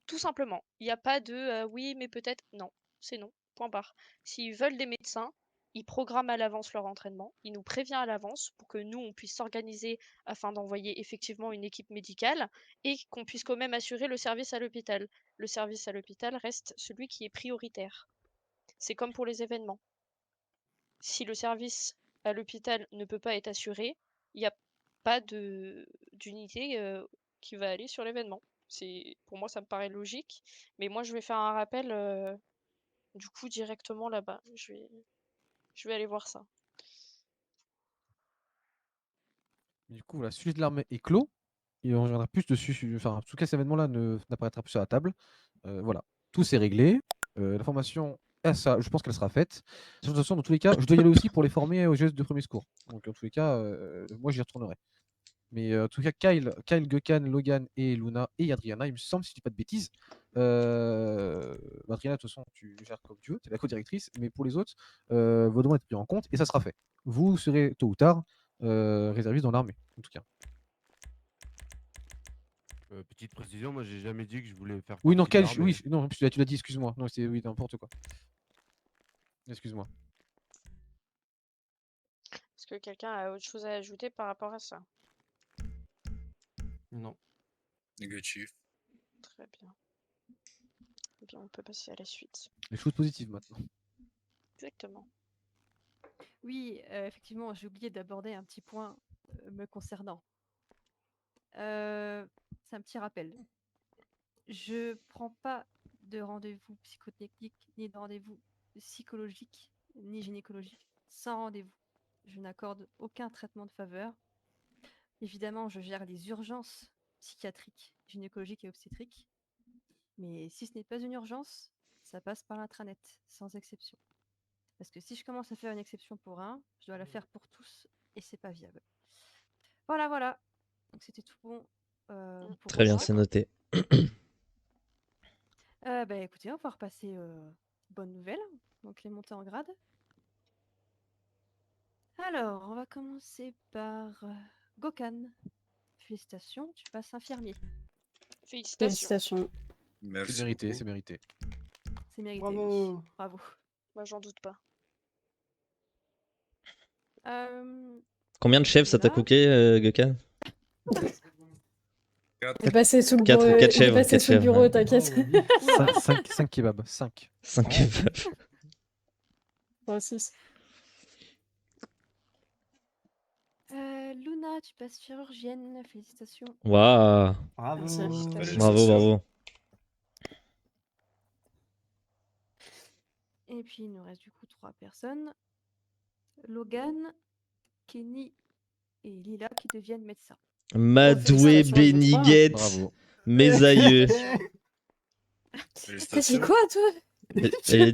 Tout simplement. Il n'y a pas de oui, mais peut-être. Non, c'est non. Point barre. S'ils veulent des médecins, ils programment à l'avance leur entraînement. Ils nous préviennent à l'avance pour que nous, on puisse s'organiser afin d'envoyer effectivement une équipe médicale et qu'on puisse quand même assurer le service à l'hôpital. Le service à l'hôpital reste celui qui est prioritaire. C'est comme pour les événements. Si le service à l'hôpital ne peut pas être assuré, il n'y a pas d'unité qui va aller sur l'événement. Pour moi, ça me paraît logique. Mais moi, je vais faire un rappel du coup directement là-bas. Je vais aller voir ça. Du coup, voilà, le sujet de l'armée est clos. Et on reviendra plus dessus. Enfin, en tout cas, cet événement-là n'apparaîtra plus sur la table. Voilà, tout s'est réglé. La formation, je pense qu'elle sera faite. De toute façon, dans tous les cas, je dois y aller aussi pour les former aux gestes de premier secours. Donc, en tous les cas, moi, j'y retournerai. Mais en tout cas, Kyle, Gökhan, Logan et Luna et Adriana, il me semble, si je dis pas de bêtises. Adriana, de toute façon, tu gères comme tu veux, tu es la co-directrice. Mais pour les autres, vos demandes être pris en compte et ça sera fait. Vous serez tôt ou tard réserviste dans l'armée, en tout cas. Petite précision, moi j'ai jamais dit que je voulais faire Oui, non, partie de Kyle, l'armée. oui, non, tu l'as dit, excuse-moi. Non, c'est oui, n'importe quoi. Excuse-moi. Est-ce que quelqu'un a autre chose à ajouter par rapport à ça? Non. Négatif. Très bien. Eh bien, on peut passer à la suite. Les choses positives maintenant. Exactement. Oui, effectivement, j'ai oublié d'aborder un petit point me concernant. C'est un petit rappel. Je prends pas de rendez-vous psychotechnique, ni de rendez-vous psychologique, ni gynécologique sans rendez-vous. Je n'accorde aucun traitement de faveur. Évidemment, je gère les urgences psychiatriques, gynécologiques et obstétriques. Mais si ce n'est pas une urgence, ça passe par l'intranet, sans exception. Parce que si je commence à faire une exception pour un, je dois la faire pour tous et c'est pas viable. Voilà, voilà. Donc c'était tout bon. Pour Très bien, moi. c'est noté. Bah écoutez, on va repasser bonne nouvelle. Donc les montées en grade. Alors, on va commencer par Gökhan. Félicitations, tu passes infirmier. Félicitations. Merci C'est mérité, beaucoup. c'est mérité. C'est mérité. Bravo. Oui. Bravo. Moi, j'en doute pas. Combien de chefs ça t'a Luna. coûté, Gökhan? Il est passé sous le 4 bureau, quatre il est chèvres, passé quatre sous le chèvres, bureau, ouais. t'inquiète. 5 kebabs, 5. 5 kebabs. Moi aussi. Luna, tu passes chirurgienne. Félicitations. Waouh. Bravo. Bravo, bravo. Et puis il nous reste du coup 3 personnes. Logan, Kenny et Lila qui deviennent médecins. Madoué Beniguette, Bravo. mes aïeux. T'as dit quoi, toi? J'ai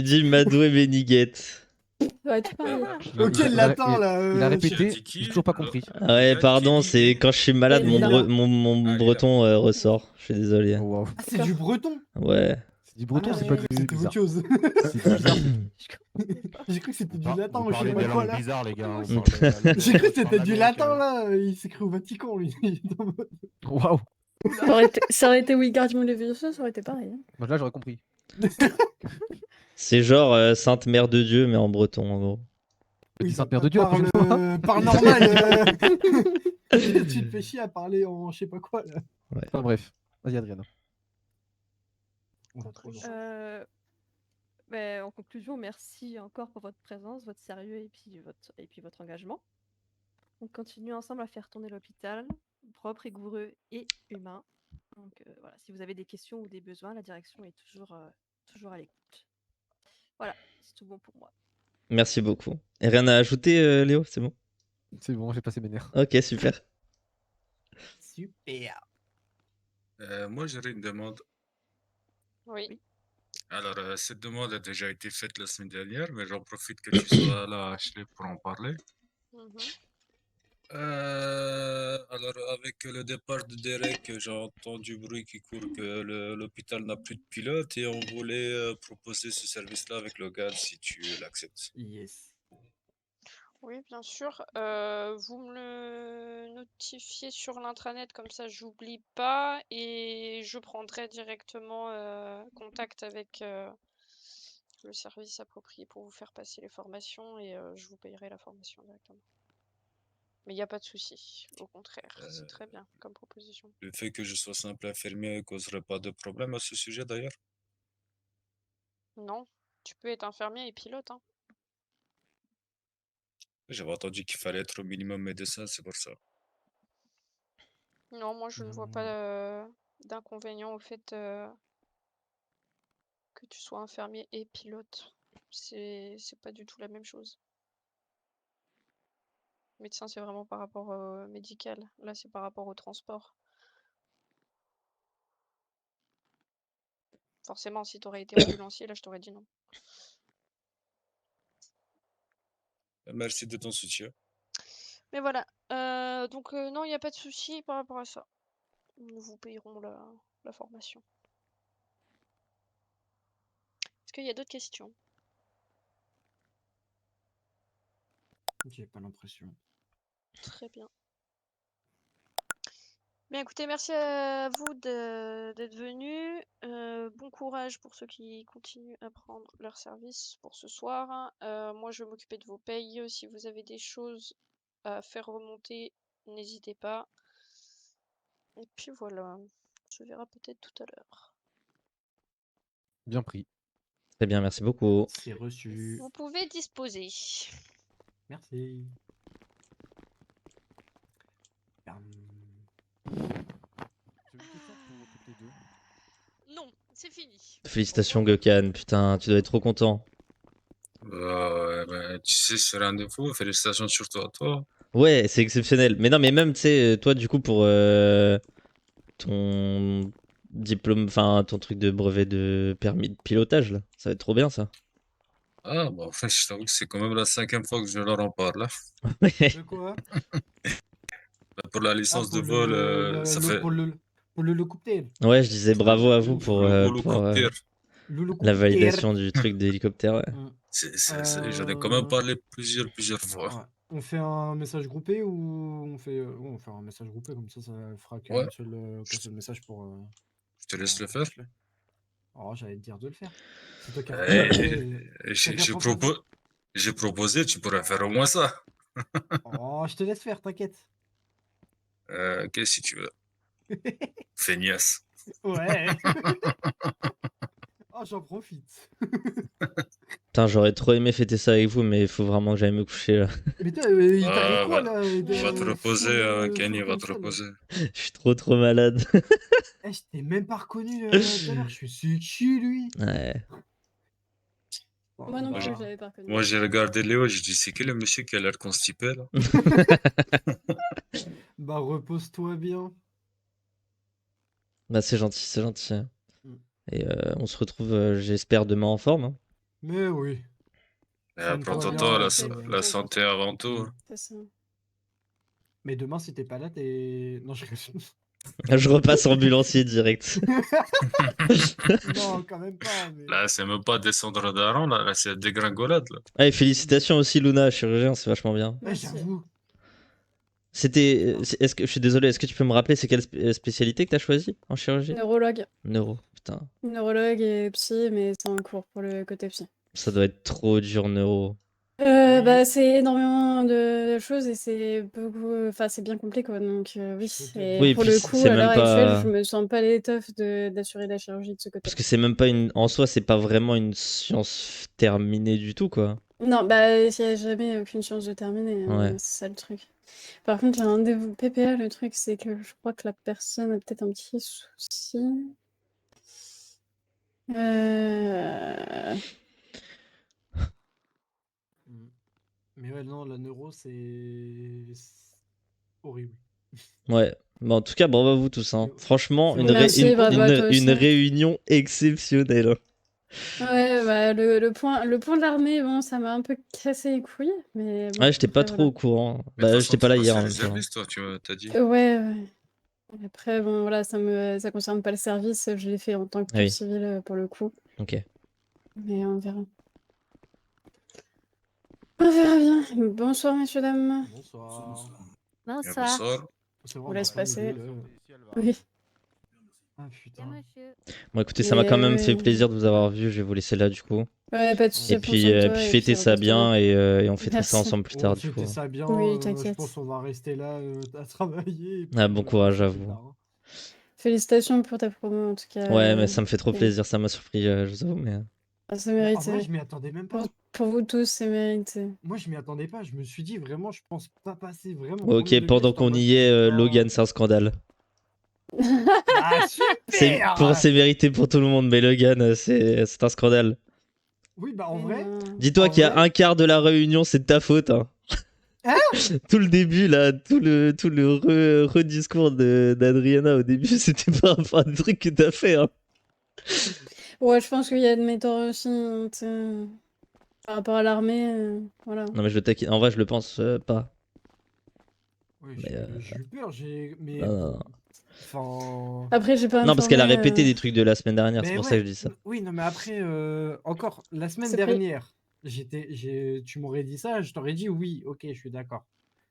dit Madoué Beniguette. Ouais, tout pareil. Ok, il l'attend là. Il a répété, j'ai toujours pas compris. Ouais, pardon, c'est quand je suis malade, Et Lila. mon breton ressort. Je suis désolé. Oh, wow. Ah, c'est du breton. Ouais. C'est du breton, Ah, c'est j'ai pas cru que du c'était autre bizarre. chose. C'est bizarre. Je comprenais pas. J'ai cru que c'était du Vous latin ou je parlez sais des pas quoi langues là. bizarres, les gars. J'ai cru que c'était du latin là. Il s'écrit au Vatican lui. Waouh. Ça aurait été Wingardium Leviosa, ça aurait été pareil. Hein. Là, j'aurais compris. C'est genre Sainte Mère de Dieu, mais en breton, en gros. Dis un père de Dieu la prochaine fois. Parle normal. Tu te fais chier à parler en je sais pas quoi là. Ouais. Enfin bref, vas-y Adriana. On va trop loin. En conclusion, merci encore pour votre présence, votre sérieux et puis votre engagement. On continue ensemble à faire tourner l'hôpital, propre, rigoureux et humain. Donc voilà, si vous avez des questions ou des besoins, la direction est toujours à l'écoute. Voilà, c'est tout bon pour moi. Merci beaucoup. Et rien à ajouter, Léo, c'est bon? C'est bon, j'ai passé mes nerfs. Ok, super. Super. Moi, j'aurais une demande. Oui. Alors, cette demande a déjà été faite la semaine dernière, mais j'en profite que tu sois là, Ashley, pour en parler. Mhm. Alors, avec le départ de Derek, j'ai entendu bruit qui court que l'hôpital n'a plus de pilote et on voulait proposer ce service-là avec Logan si tu l'acceptes. Yes. Oui, bien sûr. Vous me le notifiez sur l'intranet, comme ça j'oublie pas, et je prendrai directement contact avec le service approprié pour vous faire passer les formations et je vous payerai la formation directement. Mais il n'y a pas de souci, au contraire, c'est très bien comme proposition. Le fait que je sois simple infirmier ne causerait pas de problème à ce sujet d'ailleurs? Non, tu peux être infirmier et pilote, hein. J'avais entendu qu'il fallait être au minimum médecin, c'est pour ça. Non, moi je ne vois pas d'inconvénient au fait que tu sois infirmier et pilote. C'est pas du tout la même chose. Médecin, c'est vraiment par rapport au médical. Là, c'est par rapport au transport. Forcément, si t'aurais été ambulancier, là, je t'aurais dit non. Merci de ton soutien. Mais voilà. Donc, non, il n'y a pas de souci par rapport à ça. Nous vous payerons la formation. Est-ce qu'il y a d'autres questions? J'ai pas l'impression. Très bien. Bien, écoutez, merci à vous d'être venus. Bon courage pour ceux qui continuent à prendre leur service pour ce soir. Moi, je vais m'occuper de vos payes. Si vous avez des choses à faire remonter, n'hésitez pas. Et puis voilà, on se verra peut-être tout à l'heure. Bien pris. Très bien, merci beaucoup. C'est reçu. Vous pouvez disposer. Merci. J'ai une question pour toutes les deux. Non, c'est fini. Félicitations, Gökhan. Putain, tu dois être trop content. Tu sais, ce rendez-vous, félicitations surtout à toi. Ouais, c'est exceptionnel. Mais non, mais même, tu sais, toi, du coup, pour ton diplôme, enfin, ton truc de brevet de permis de pilotage, là, ça va être trop bien, ça. Ah, bah, en fait, je t'avoue que c'est quand même la 5e fois que je leur en parle. De quoi? Pour la licence de vol, ça fait. Pour l'hélicoptère. Ouais, je disais bravo à vous pour Le la l'hélicoptère. validation du truc d'hélicoptère. Ouais. J'en ai quand même parlé plusieurs fois. Ouais. On fait un message groupé ou on fait un message groupé comme ça fera Ouais. qu'un seul message pour. Je te laisse le faire. Oh, j'allais te dire de le faire. C'est toi qui as J'ai proposé, tu pourrais faire au moins ça. Oh, je te laisse faire, t'inquiète. Ok, si tu veux. Feignasse. Ouais. Oh, j'en profite. Putain, j'aurais trop aimé fêter ça avec vous, mais il faut vraiment que j'aille me coucher là. Mais toi, il t'arrive quoi là? Va te reposer, Kenny, va te console, là. reposer. Je suis trop malade. Eh, je t'ai même pas reconnu tout à l'heure. Je suis c'est qui lui? Ouais. Moi non plus, je l'avais pas reconnu. Moi, j'ai regardé Léo, j'ai dit, c'est qui le monsieur qui a l'air constipé là? Bah, repose-toi bien. Bah, c'est gentil, c'est gentil. Mm. Et on se retrouve, j'espère, demain en forme. Hein. Mais oui. Prends ton temps, la santé avant tout. C'est ça. Mais demain, si t'es pas là, t'es. Non, je rigole. Je repasse ambulancier direct. Non, quand même pas. Mais... Là, c'est même pas descendre d'un rang, là, c'est dégringolade. Là. Ah, et félicitations aussi, Luna, chirurgien, c'est vachement bien. Ouais, j'avoue. C'était. Est-ce que je suis désolé, est-ce que tu peux me rappeler c'est quelle spécialité que t'as choisi en chirurgie? Neurologue. Neuro, putain. Neurologue et psy, mais c'est en cours pour le côté psy. Ça doit être trop dur, neuro. Bah, c'est énormément de choses et c'est beaucoup, enfin, c'est bien complet, quoi, donc oui. Et Oui, et pour puis le c'est coup, à même l'heure actuelle, pas. je me sens pas l'étoffe d'assurer la chirurgie de ce Parce côté-là. que c'est même pas une. En soi, c'est pas vraiment une science terminée du tout, quoi. Non, bah, il y a jamais aucune chance de terminer, Ouais. c'est ça le truc. Par contre, j'ai un rendez-vous PPA, le truc, c'est que je crois que la personne a peut-être un petit souci. Euh... Mais ouais, non, la neuro, c'est horrible. Ouais. Mais en tout cas, bravo à vous tous. Hein. Franchement, c'est une, horrible. Merci, bravo à toi aussi. une réunion exceptionnelle. Hein. Ouais, bah, le point de l'armée, bon, ça m'a un peu cassé les couilles, mais bon, Ouais, j'étais pas après, trop voilà. au courant. Mais de Bah, toute j'étais façon, pas là tu hier passes en même temps. réserviste, toi, tu t'as dit. Ouais, ouais. Après, bon, voilà, ça concerne pas le service, je l'ai fait en tant que Ah pur oui. civil pour le coup. Ok. Mais on verra. On verra bien. Bonsoir, messieurs, dames. Bonsoir. Bonsoir. C'est On vrai, laisse on va passer. pas me Oui. Ah putain. Bon, écoutez, ça m'a quand même fait ouais. plaisir de vous avoir vu. Je vais vous laisser là, du coup. Ouais, pas de soucis, Et prends soin de puis, toi, puis et fêtez puis ça repose-toi bien bien. et on fêtera ça Merci. ensemble plus On tard, va du fêter coup. ça bien. Oui, Je t'inquiète. pense qu'on va rester là à travailler. Et puis Ah, on bon verra courage ça à plus vous. tard, hein. Félicitations pour ta promo, en tout cas. Ouais, mais ça me fait trop plaisir. Ça m'a surpris, je vous avoue. Mais... C'est Mais en mérité. vrai, je m'y attendais même pas. Pour vous tous, c'est mérité. Moi, je m'y attendais pas. Je me suis dit vraiment, je pense pas passer vraiment. Ok, Premier degré, pendant j'étais en qu'on mode, y est, putain. Logan, c'est un scandale. Ah, super! C'est mérité pour tout le monde, mais Logan, c'est un scandale. Oui, bah en vrai. Dis-toi qu'il y a un quart de la réunion, c'est de ta faute. Hein. Hein? Tout le début, là, tout le rediscours d'Adriana au début, c'était par rapport à des trucs que t'as fait. Hein. Ouais, je pense qu'il y a de mes torts aussi, hein, tu sais. Par rapport à l'armée, voilà. Non, mais je taquine. En vrai, je le pense pas. Oui, Mais, j'ai eu peur. Mais non. enfin. Après, j'ai pas Non, parce qu'elle a informé, répété des trucs de la semaine dernière, c'est Mais pour ça que ouais, je dis ça. oui, non, mais après, encore, la semaine C'est pris. dernière, tu m'aurais dit ça, je t'aurais dit oui, ok, je suis d'accord.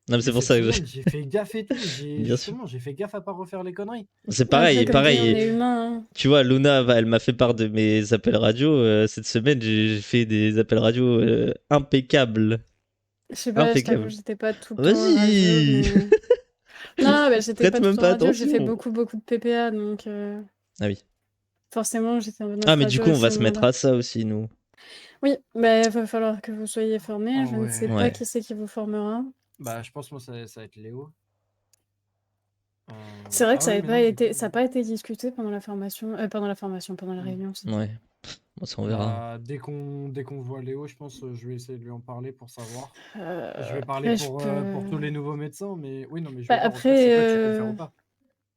Non, mais c'est pour cette ça que semaine, j'ai fait gaffe et tout. Bien sûr. Justement, j'ai fait gaffe à pas refaire les conneries. C'est pareil, Après, comme dit, on pareil. est humain. Hein. Tu vois, Luna, elle m'a fait part de mes appels radio. Cette semaine, j'ai fait des appels radio impeccables. Je sais pas, je t'avoue, Impeccable. j'étais pas tout le temps Vas-y. radio, mais... Non, bah, j'étais Prête pas tout le même temps pas radio, j'ai fait attention. beaucoup de PPA, donc... Ah oui. Forcément, j'étais en mode Ah, mais du radio coup, on à va ce se mettre moment-là. à ça aussi, nous. Oui, bah, il va falloir que vous soyez formés. Je ne sais pas Ouais. qui c'est qui vous formera. Bah, je pense, moi, ça va être Léo. C'est vrai que ça oui, n'a mais pas non, été, ça a pas été discuté pendant la formation, pendant la réunion. c'est- Ouais. Bon, ça, on verra. Bah, dès qu'on voit Léo, je pense je vais essayer de lui en parler pour savoir. Je vais Après, parler je pour tous peux... les nouveaux médecins, mais oui, non, mais je Bah, vais voir au pire si après, toi tu peux le faire ou pas.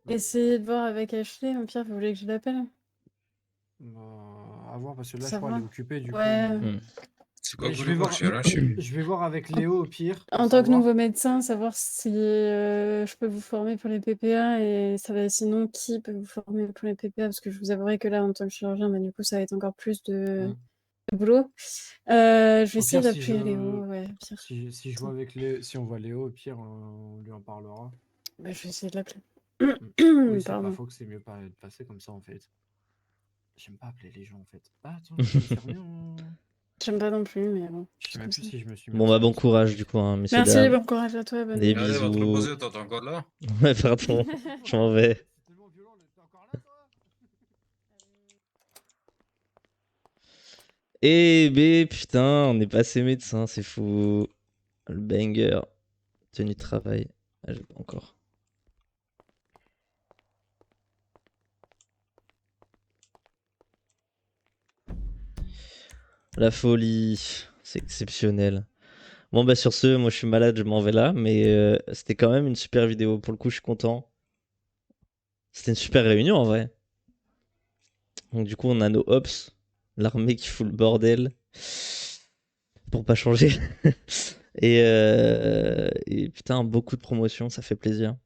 essayez de voir avec Ashley. Au pire, vous voulez que je l'appelle? Bah, à voir, parce que là, je Ça crois va. qu'elle est occupée du coup. Ouais. mais- C'est quoi Mais que je vous vais voulez voir voir, chez Rachel? je vais voir avec Léo au pire. En pour tant que savoir. nouveau médecin, savoir si je peux vous former pour les PPA et ça va, sinon qui peut vous former pour les PPA, parce que je vous avouerai que là, en tant que chirurgien, bah, du coup, ça va être encore plus de boulot. Je vais Au essayer pire, si d'appeler je, Léo, ouais, au pire. si je vois avec si on voit Léo, au pire, on lui en parlera. Bah, je vais essayer de l'appeler. Oui, c'est pas Pardon. faux que c'est mieux de passer comme ça en fait. J'aime pas appeler les gens en fait. Ah, attends, je me suis remis en. J'aime pas non plus, mais bon. Je sais même plus si je me suis mis Bon, en bah, bon silence. courage, du coup, hein, messieurs, Merci, dames. bon courage à toi, bonne Des nuit. Allez, votre bisous. reposer, t'es encore là? Ouais, pardon. Je m'en vais. Eh ben putain, on est passé médecin, c'est fou. Le banger. Tenue de travail. Ah, j'ai pas encore. La folie. C'est exceptionnel. Bon bah sur ce, moi je suis malade, je m'en vais là. Mais c'était quand même une super vidéo. Pour le coup, je suis content. C'était une super réunion en vrai. Donc du coup, on a nos ops. L'armée qui fout le bordel. Pour pas changer. Et putain, beaucoup de promotions, ça fait plaisir.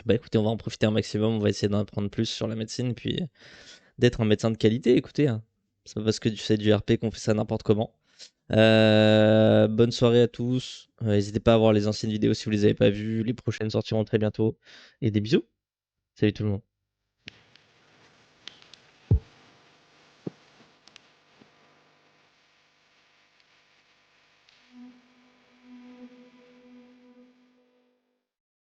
Bah écoutez, on va en profiter un maximum, on va essayer d'en apprendre plus sur la médecine, puis d'être un médecin de qualité, écoutez. Hein. C'est pas parce que tu fais du RP qu'on fait ça n'importe comment. Bonne soirée à tous. N'hésitez pas à voir les anciennes vidéos si vous les avez pas vues. Les prochaines sortiront très bientôt. Et des bisous. Salut tout le monde.